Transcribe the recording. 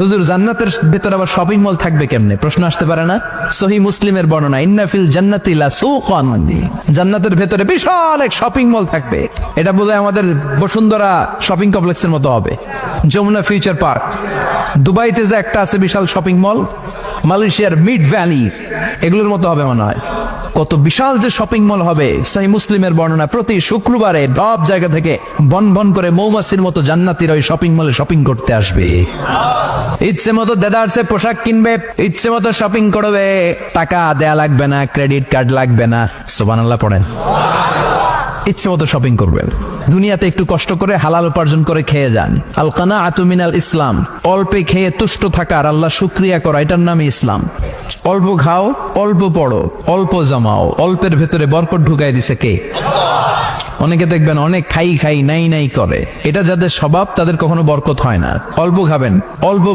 হুজুর জান্নাতের ভেতরে আবার শপিং মল থাকবে কেমনে? প্রশ্ন আসতে পারে না? সহিহ মুসলিমের বর্ণনা, ইন্না ফিল জান্নাতি লাসুকান, জান্নাতের ভেতরে বিশাল এক শপিং মল থাকবে। এটা বোধহয় আমাদের বসুন্ধরা শপিং কমপ্লেক্সের মতো হবে, যমুনা ফিউচার পার্ক। দুবাইতে যে একটা আছে বিশাল শপিং মল, মালয়েশিয়ার মিড ভ্যালি, এগুলোর মতো হবে মনে হয়। কত বিশাল যে শপিং মল হবে। সহিহ মুসলিমের বর্ণনা, প্রতি শুক্রবারে সব জায়গা থেকে বন বন করে মৌমাছির মতো জান্নাতীরা ওই শপিং মলে শপিং করতে আসবে। ইচ্ছে মতো দেদারসে পোশাক কিনবে, ইচ্ছে মতো শপিং করবে, টাকা দেয়া লাগবে না, ক্রেডিট কার্ড লাগবে না। সুবহানাল্লাহ পড়েন। ইচ্ছে মতো শপিং করবেন। দুনিয়াতে একটু কষ্ট করে হালাল উপার্জন করে খেয়ে যান। আল কানাআতু মিনাল ইসলাম, অল্পে খেয়ে তুষ্ট থাকার, আল্লাহ শুকরিয়া করা, এটার নামই ইসলাম। অল্প খাও, অল্প পড়ো, অল্প জমাও, অল্পের ভেতরে বরকত ঢুকাই দিছে কে? অনেকে দেখবেন অনেক খাই খাই নাই নাই করে, এটা যাদের স্বভাব তাদের কখনো বরকত হয় না। অল্প খাবেন, অল্প